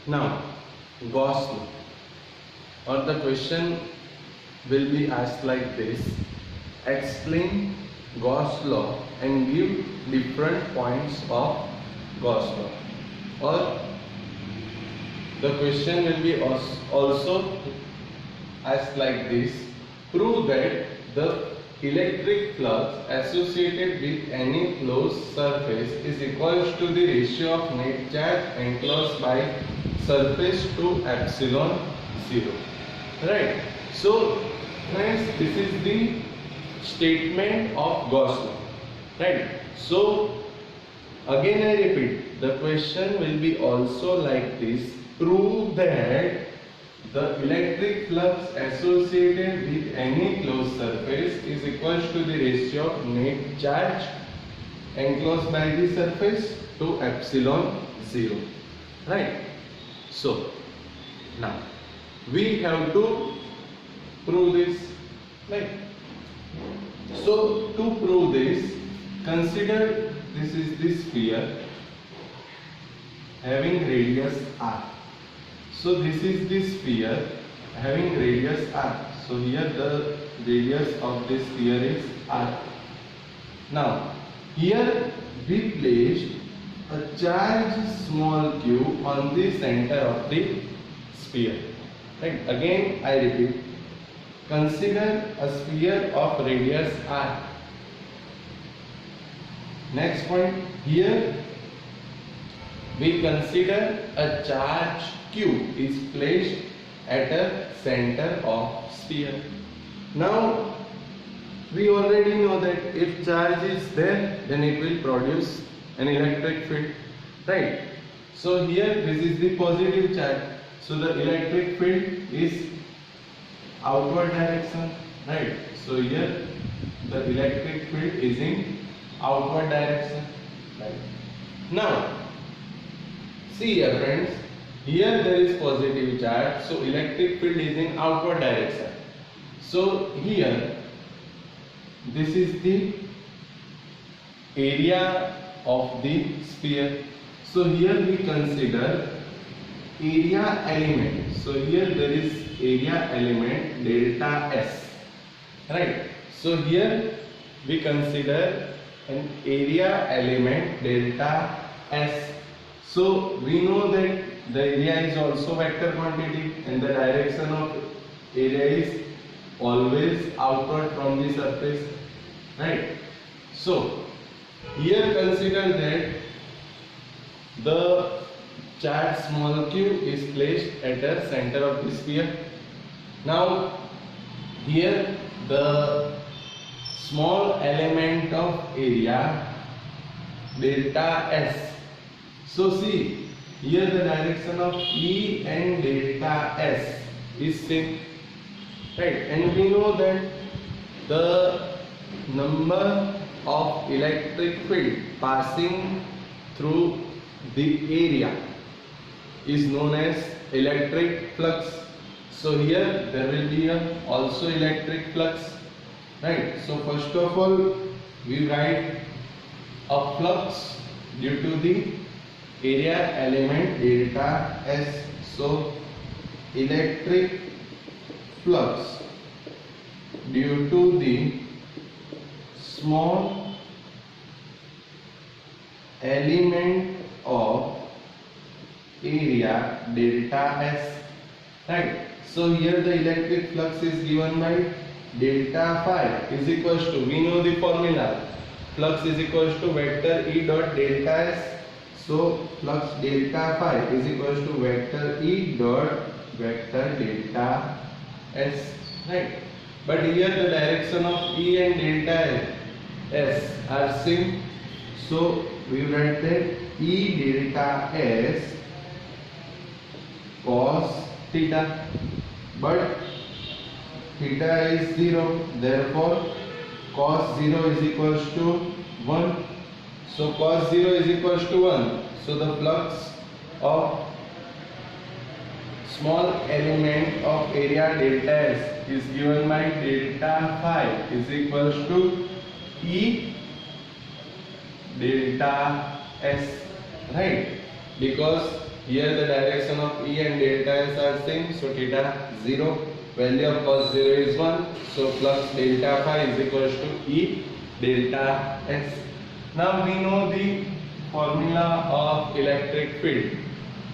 Now, Gauss law, or the question will be asked like this: explain Gauss law and give different points of Gauss law. Or the question will be also asked like this: prove that the electric flux associated with any closed surface is equals to the ratio of net charge enclosed by surface to epsilon 0. Right. So friends, this is the statement of Gauss law. Right. So again I repeat, the question will be also like this: prove that the electric flux associated with any closed surface is equals to the ratio of net charge enclosed by the surface to epsilon 0. Right. So now we have to prove this. Right. So to prove this, consider this is the sphere having radius r. So this is the sphere having radius r. So here the radius of this sphere is r. Now here we placed a charge small q on the center of the sphere. Right. Again I repeat, consider a sphere of radius r. Next point, here we consider a charge q is placed at a center of sphere. Now we already know that if charge is there, then it will produce an electric field, right? So here this is the positive charge, so the electric field is outward direction, right? So here the electric field is in outward direction, right? Now see here friends, here there is positive charge, so electric field is in outward direction. So here this is the area of the sphere. So here we consider area element. So here there is area element delta S, right? So here we consider an area element delta S. So we know that the area is also vector quantity and the direction of area is always outward from the surface, right? So here consider that the charge small q is placed at the center of the sphere. Now here the small element of area delta S. So see here the direction of E and delta S is same, right? And we know that the number of electric field passing through the area is known as electric flux. So here there will be also electric flux, right? So first of all we write a flux due to the area element delta S. So electric flux due to the small element of area delta S, right? So here the electric flux is given by delta phi is equals to, we know the formula, flux is equals to vector E dot delta S. So flux delta phi is equals to vector E dot vector delta S, right? But here the direction of E and delta S are same. So we write that E delta S cos theta, but theta is 0, therefore cos 0 is equals to 1. So cos 0 is equals to 1. So the flux of small element of area delta S is given by delta phi is equals to E delta S, right? Because here the direction of E and delta S are same, so theta 0, value of cos 0 is 1, so flux delta phi is equals to E delta S. Now we know the formula of electric field.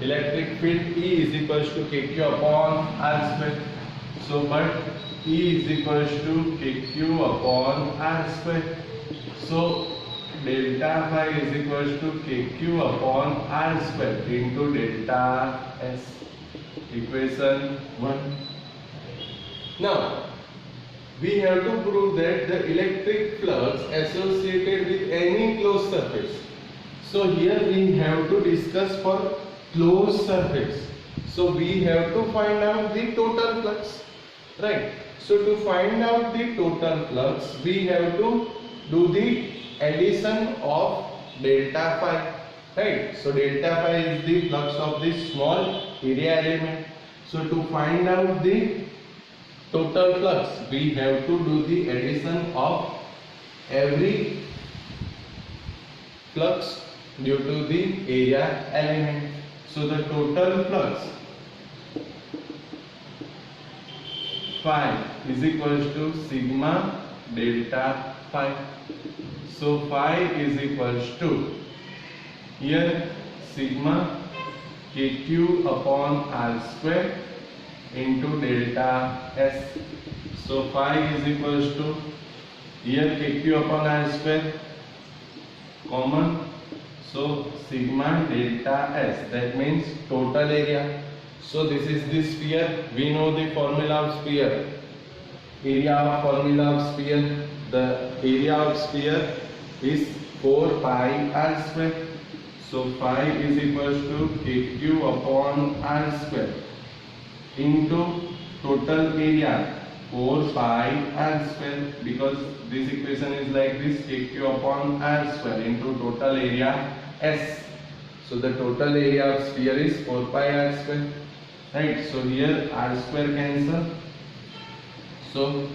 Electric field E is equals to kq upon r square. So but E is equals to kq upon r square. So delta phi is equals to kq upon r square into delta S. Equation 1. Now we have to prove that the electric flux associated with any closed surface. So here we have to discuss for closed surface. So we have to find out the total flux, right? So to find out the total flux, we have to do the addition of delta phi, right? So delta phi is the flux of this small area element. So to find out the total flux, we have to do the addition of every flux due to the area element. So the total flux phi is equals to sigma delta phi. So phi is equals to here sigma kq upon r square into delta S. So phi is equals to here kq upon r square common. So sigma delta S, that means total area. So this is the sphere. We know the formula of sphere. Area of formula of sphere. The area of sphere is 4 pi r square. So phi is equals to kq upon r square into total area 4 pi r square, because this equation is like this, kq upon r square into total area S. So the total area of sphere is 4 pi r square, right? So here r square cancel. So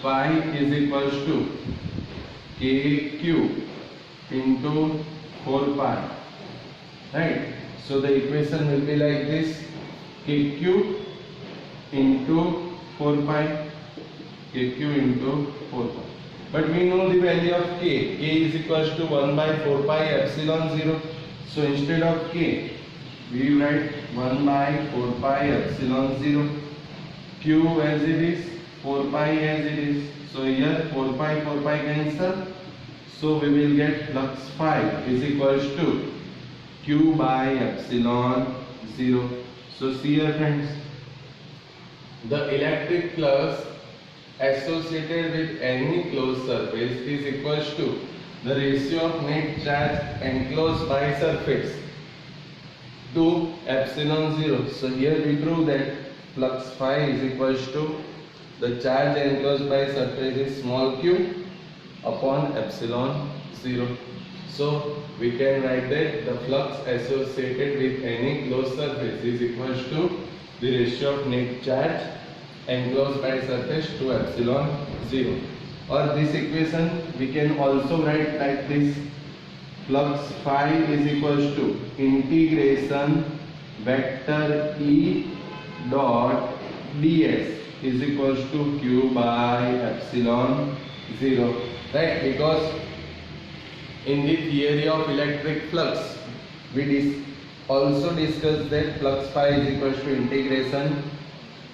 phi is equals to kq into 4 pi, right? So the equation will be like this, kq into 4 pi, kq into 4 pi. But we know the value of k. K is equals to 1 by 4 pi epsilon 0. So instead of k, we write 1 by 4 pi epsilon 0. Q as it is, 4 pi as it is. So here 4 pi cancel. So we will get flux phi is equals to q by epsilon 0. So see here friends, the electric flux associated with any closed surface is equals to the ratio of net charge enclosed by surface to epsilon 0. So here we prove that flux phi is equals to the charge enclosed by surface is small q upon epsilon 0. So we can write that the flux associated with any closed surface is equals to the ratio of net charge enclosed by surface to epsilon 0. Or this equation we can also write like this, flux phi is equals to integration vector E dot ds is equals to q by epsilon 0, right? Because in the theory of electric flux we also discussed that flux phi is equals to integration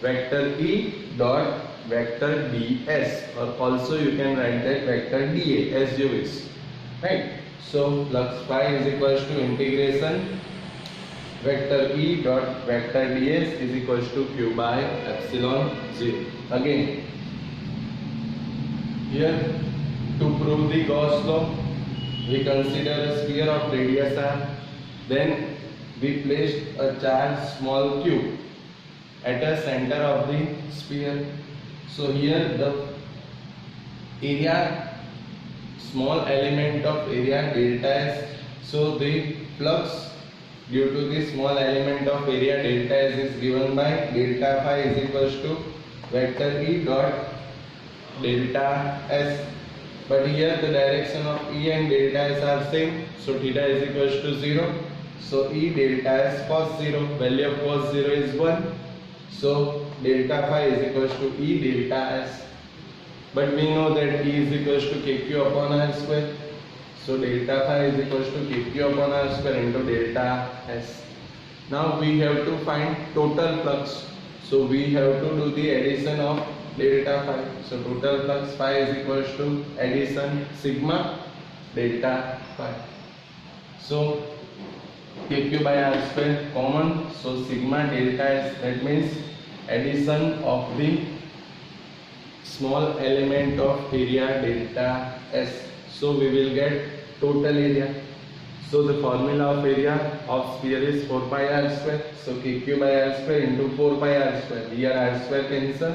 vector E dot vector ds, or also you can write that vector dA as you wish, right? So flux phi is equals to integration vector E dot vector ds is equals to q by epsilon 0. Again here to prove the Gauss law, we consider a sphere of radius r. Then we placed a charge small q at the center of the sphere. So here the area, small element of area delta S. So the flux due to the small element of area delta S is given by delta phi is equals to vector E dot delta S. But here the direction of E and delta S are same. So theta is equals to 0. So E delta S cos 0, value of cos 0 is 1. So delta phi is equals to E delta S. But we know that E is equals to KQ upon R square. So delta phi is equals to KQ upon R square into delta S. Now we have to find total flux. So we have to do the addition of delta phi. So total flux phi is equals to addition sigma delta phi. So KQ by R square common. So sigma delta S, that means addition of the small element of area delta S. So we will get total area. So the formula of area of sphere is 4 pi R square. So KQ by R square into 4 pi R square. Here R square cancel.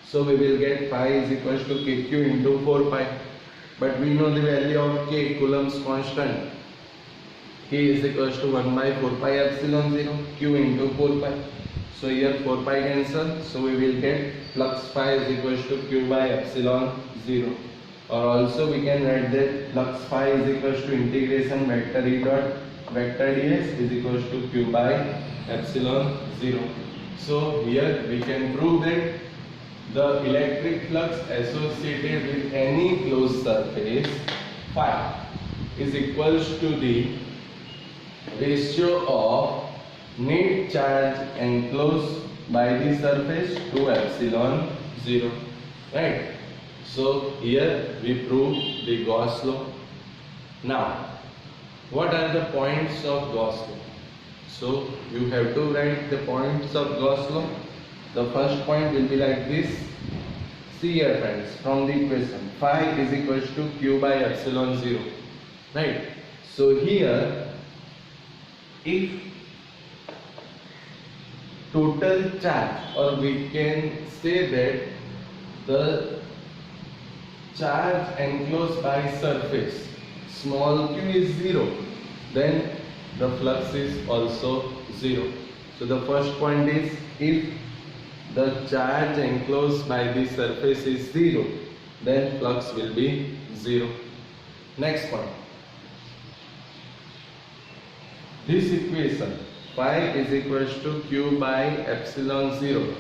So we will get phi is equals to KQ into 4 pi. But we know the value of K, Coulomb's constant. K is equals to 1 by 4 pi epsilon 0, Q into 4 pi. So here 4 pi cancel. So we will get flux phi is equals to Q by epsilon 0. Or also we can write that flux phi is equals to integration vector E dot vector ds is equals to Q by epsilon 0. So here we can prove that the electric flux associated with any closed surface phi is equals to the ratio of net charge enclosed by the surface to epsilon 0, right? So here we prove the Gauss law. Now, what are the points of Gauss law? So you have to write the points of Gauss law. The first point will be like this. See here friends, from the equation, phi is equals to Q by epsilon 0, right? So here, if total charge, or we can say that the charge enclosed by surface small q is 0, then the flux is also 0. So the first point is, if the charge enclosed by the surface is 0, then flux will be 0. Next point, this equation phi is equals to Q by epsilon 0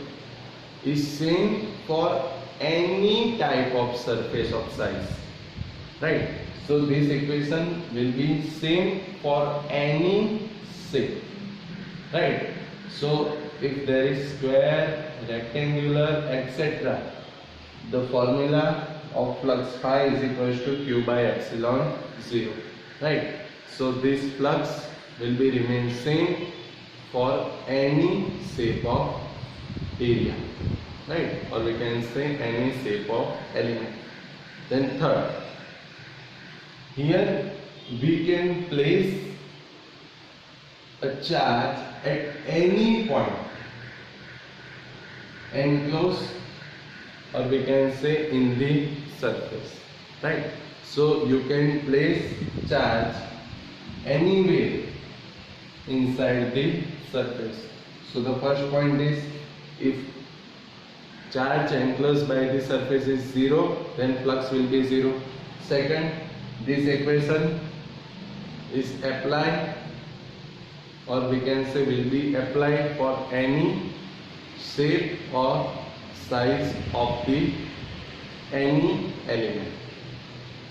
is same for any type of surface of size, right? So this equation will be same for any shape, right? So if there is square, rectangular, etc., the formula of flux phi is equals to Q by epsilon 0, right? So this flux will be remain same for any shape of area, right? Or we can say any shape of element. Then third, here we can place a charge at any point enclosed, or we can say in the surface, right? So you can place charge anywhere inside the surface. So the first point is, if charge enclosed by the surface is 0, then flux will be 0. Second, this equation is applied, or we can say will be applied for any shape or size of the any element.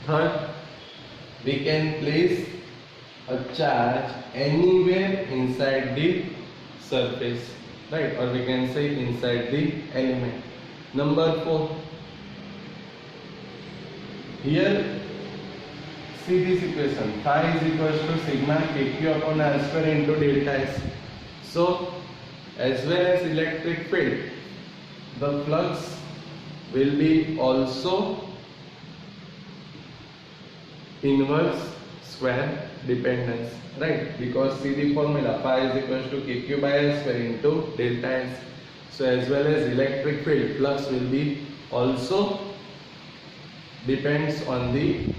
Third, we can place a charge anywhere inside the surface, right? Or we can say inside the element. Number 4, here see this equation, phi is equals to sigma kq upon r square into delta s. So as well as electric field, the flux will be also inverse square dependence, right? Because see the formula, phi is equals to kq by r square into delta s. So as well as electric field, flux will be also depends on the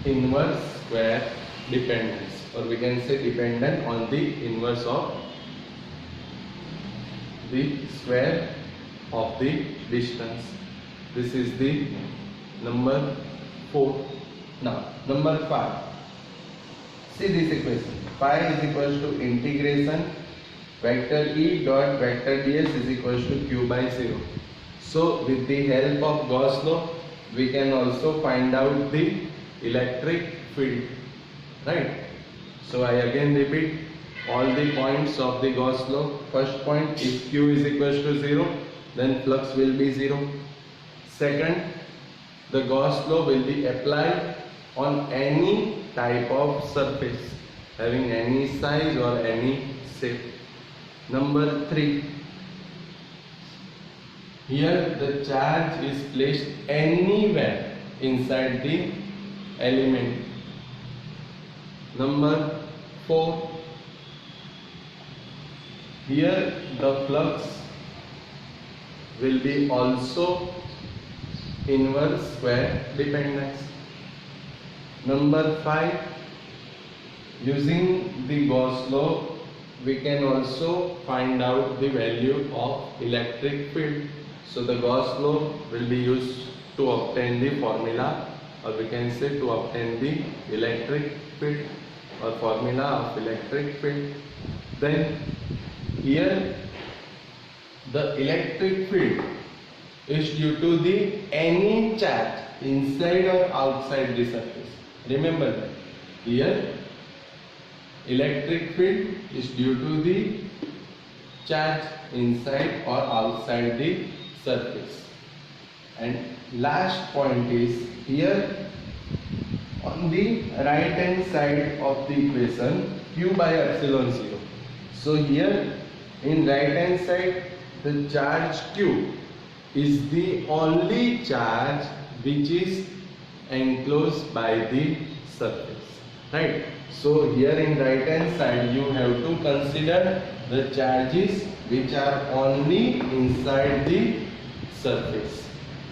inverse square dependence, or we can say dependent on the inverse of the square of the distance. This is the number 4. Now number 5, see this equation, phi is equals to integration vector E dot vector ds is equals to q by 0. So with the help of Gauss law, we can also find out the electric field, right? So I again repeat all the points of the Gauss law. First point, if q is equals to 0, then flux will be 0. Second, the Gauss law will be applied on any type of surface having any size or any shape. Number 3, here the charge is placed anywhere inside the element. Number 4, here the flux will be also inverse square dependence. Number 5, using the Gauss law, we can also find out the value of electric field. So the Gauss law will be used to obtain the formula, or we can say to obtain the electric field or formula of electric field. Then here the electric field is due to the any charge inside or outside the surface. Remember that. Here electric field is due to the charge inside or outside the surface. And last point is here on the right hand side of the equation, q by epsilon 0. So here in right hand side, the charge q is the only charge which is enclosed by the surface, right? So here in right hand side you have to consider the charges which are only inside the surface,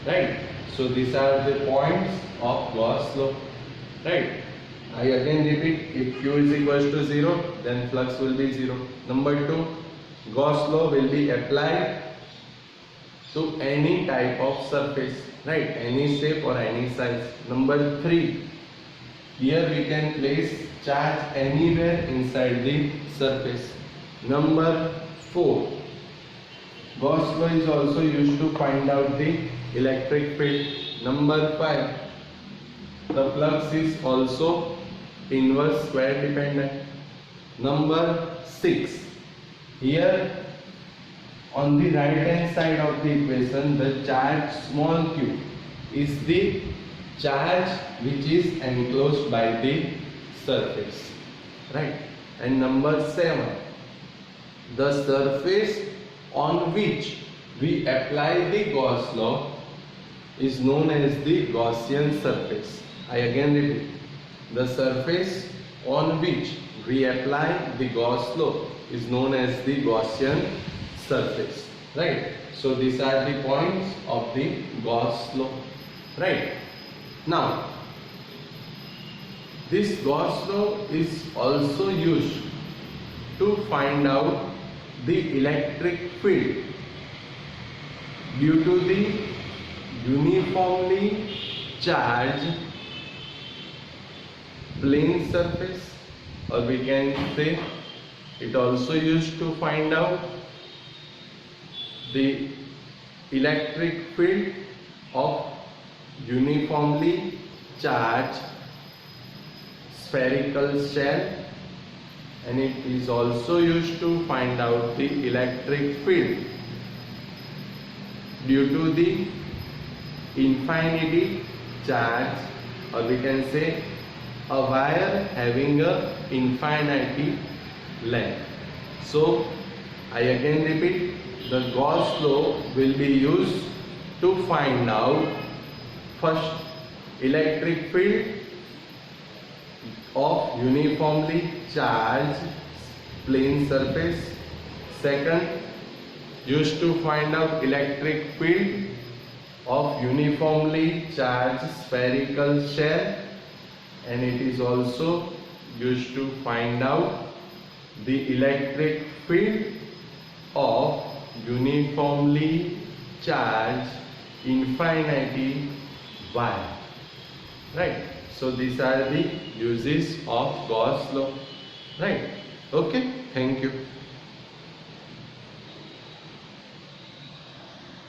right? So these are the points of Gauss law, right? I again repeat, if q is equals to 0, then flux will be 0. Number 2, Gauss law will be applied to any type of surface, right? Any shape or any size. Number 3, here we can place charge anywhere inside the surface. Number 4, Gauss law is also used to find out the electric field. Number 5, the flux is also inverse square dependent. Number 6, here on the right hand side of the equation, the charge small q is the charge which is enclosed by the surface, right? And number 7, the surface on which we apply the Gauss law is known as the Gaussian surface. I again repeat, the surface on which we apply the Gauss law is known as the Gaussian surface, right? So these are the points of the Gauss law, right? Now this Gauss law is also used to find out the electric field due to the uniformly charged plane surface, or we can say it also used to find out the electric field of uniformly charged spherical shell, and it is also used to find out the electric field due to the infinity charge, or we can say a wire having a infinity length. So I again repeat, the Gauss law will be used to find out first electric field of uniformly charged plane surface. Second, used to find out electric field of uniformly charged spherical shell, and it is also used to find out the electric field of uniformly charged infinity wire, right? So these are the uses of Gauss law, right? Okay, thank you.